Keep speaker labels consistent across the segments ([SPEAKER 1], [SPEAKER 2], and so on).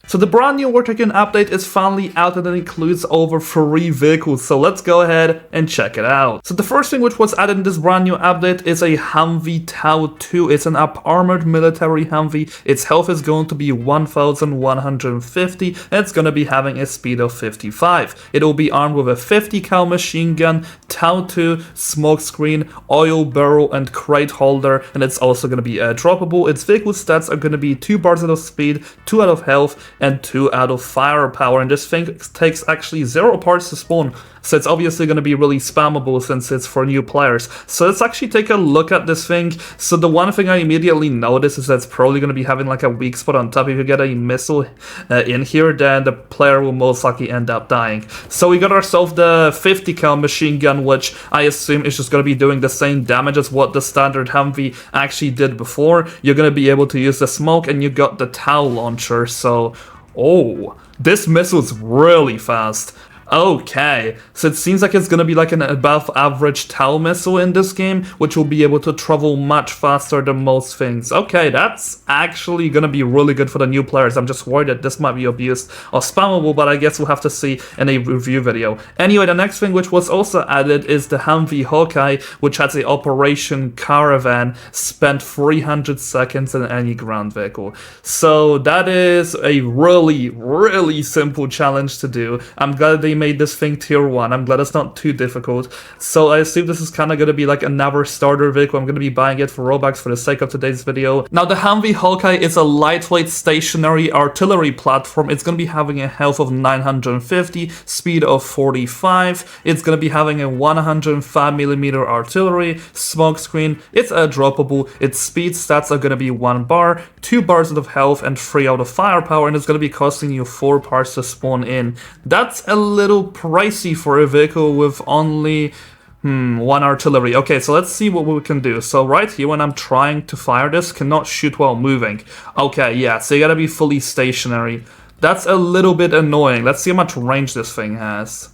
[SPEAKER 1] So the brand new Tycoon update is finally out and it includes over 3 vehicles, so let's go ahead and check it out. So the first thing which was added in this brand new update is a Humvee TOW-II. It's an up-armored military Humvee. Its health is going to be 1150 and it's going to be having a speed of 55. It will be armed with a 50 cal machine gun, TOW-II, smokescreen, oil barrel and crate holder, and it's also going to be airdroppable. Its vehicle stats are going to be 2 bars out of speed, 2 out of health, and 2 out of firepower, and this thing takes actually 0 parts to spawn, so it's obviously going to be really spammable since it's for new players. So let's actually take a look at this thing. So the one thing I immediately notice is that it's probably going to be having like a weak spot on top. If you get a missile in here, then the player will most likely end up dying. So we got ourselves the 50 cal machine gun, which I assume is just going to be doing the same damage as what the standard Humvee actually did before. You're going to be able to use the smoke, and you got the TOW launcher, so oh, this missile's really fast. Okay, so it seems like it's gonna be like an above average TOW missile in this game, which will be able to travel much faster than most things. Okay, that's actually gonna be really good for the new players. I'm just worried that this might be abused or spammable, but I guess we'll have to see in a review video. Anyway, the next thing which was also added is the Humvee Hawkeye, which has a Operation Caravan, spent 300 seconds in any ground vehicle. So that is a really simple challenge to do. I'm glad they made this thing tier 1. I'm glad it's not too difficult. So I assume this is kind of going to be like another starter vehicle. I'm going to be buying it for Robux for the sake of today's video. Now the Humvee Hawkeye is a lightweight stationary artillery platform. It's going to be having a health of 950, speed of 45. It's going to be having a 105mm artillery, smokescreen. It's airdroppable. Its speed stats are going to be 1 bar, 2 bars out of health, and 3 out of firepower, and it's going to be costing you 4 parts to spawn in. That's a little pricey for a vehicle with only 1 artillery. Okay, so let's see what we can do. So right here, when I'm trying to fire this, cannot shoot while moving. Okay, yeah, so you gotta be fully stationary. That's a little bit annoying. Let's see how much range this thing has.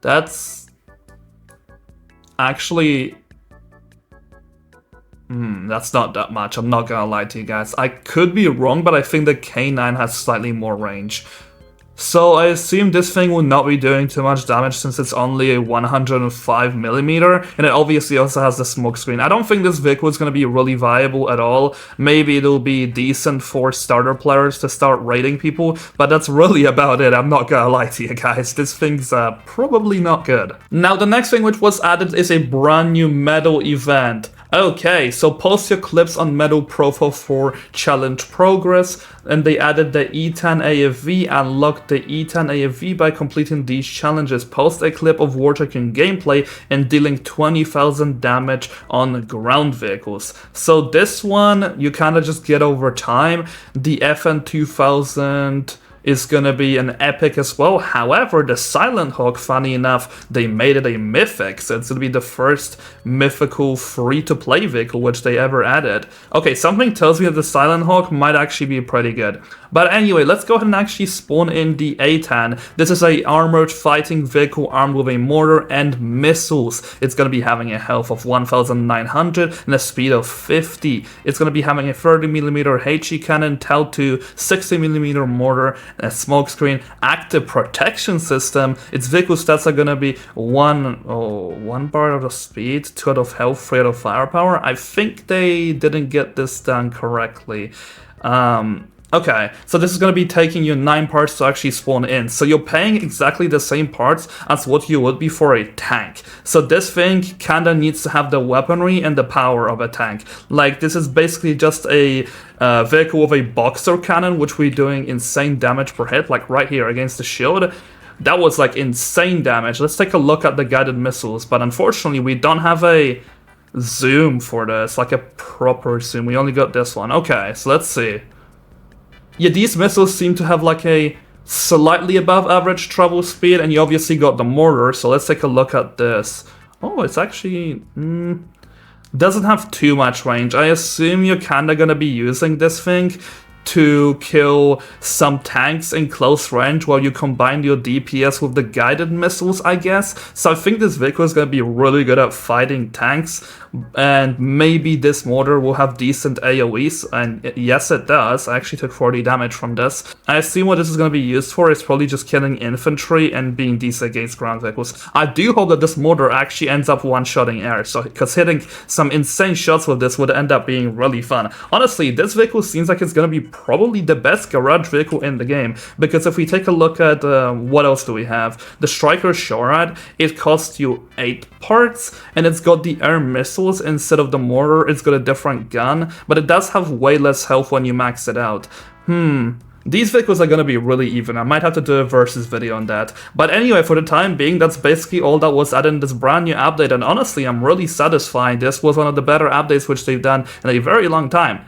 [SPEAKER 1] That's actually... that's not that much, I'm not gonna lie to you guys. I could be wrong, but I think the K9 has slightly more range. So I assume this thing will not be doing too much damage since it's only a 105mm, and it obviously also has the smokescreen. I don't think this vehicle is going to be really viable at all. Maybe it'll be decent for starter players to start raiding people, but that's really about it. I'm not gonna lie to you guys. This thing's probably not good. Now the next thing which was added is a brand new medal event. Okay, so post your clips on medal profile for challenge progress, and they added the Eitan AFV. Unlock the Eitan AFV by completing these challenges. Post a clip of Tycoon gameplay and dealing 20,000 damage on ground vehicles. So this one you kind of just get over time. The FN 2000 is gonna be an epic as well. However, the Silent Hawk, funny enough, they made it a mythic, so it's gonna be the first mythical free-to-play vehicle which they ever added. Okay, something tells me that the Silent Hawk might actually be pretty good. But anyway, let's go ahead and actually spawn in the Eitan. This is a armored fighting vehicle armed with a mortar and missiles. It's going to be having a health of 1,900 and a speed of 50. It's going to be having a 30mm HE cannon, TOW-II, 60mm mortar, and a smokescreen, active protection system. Its vehicle stats are going to be 1 bar out of speed, 2 out of health, 3 out of firepower. I think they didn't get this done correctly. Okay, so this is going to be taking you 9 parts to actually spawn in. So you're paying exactly the same parts as what you would be for a tank. So this thing kinda needs to have the weaponry and the power of a tank. Like, this is basically just a vehicle with a boxer cannon, which we're doing insane damage per hit, like right here against the shield. That was like insane damage. Let's take a look at the guided missiles, but unfortunately we don't have a zoom for this, like a proper zoom. We only got this one. Okay, so let's see. Yeah, these missiles seem to have like a slightly above average travel speed, and you obviously got the mortar, so let's take a look at this. Oh, it's actually... doesn't have too much range. I assume you're kinda gonna be using this thing to kill some tanks in close range while you combine your DPS with the guided missiles, I guess. So I think this vehicle is going to be really good at fighting tanks, and maybe this mortar will have decent AoEs, and yes it does. I actually took 40 damage from this. I assume what this is going to be used for is probably just killing infantry and being decent against ground vehicles. I do hope that this mortar actually ends up one-shotting air, so because hitting some insane shots with this would end up being really fun. Honestly, this vehicle seems like it's going to be probably the best garage vehicle in the game, because if we take a look at what else do we have, the Striker Shorad, it costs you 8 parts, and it's got the air missiles instead of the mortar. It's got a different gun, but it does have way less health when you max it out. These vehicles are going to be really even. I might have to do a versus video on that. But anyway, for the time being, that's basically all that was added in this brand new update, and honestly, I'm really satisfied. This was one of the better updates which they've done in a very long time.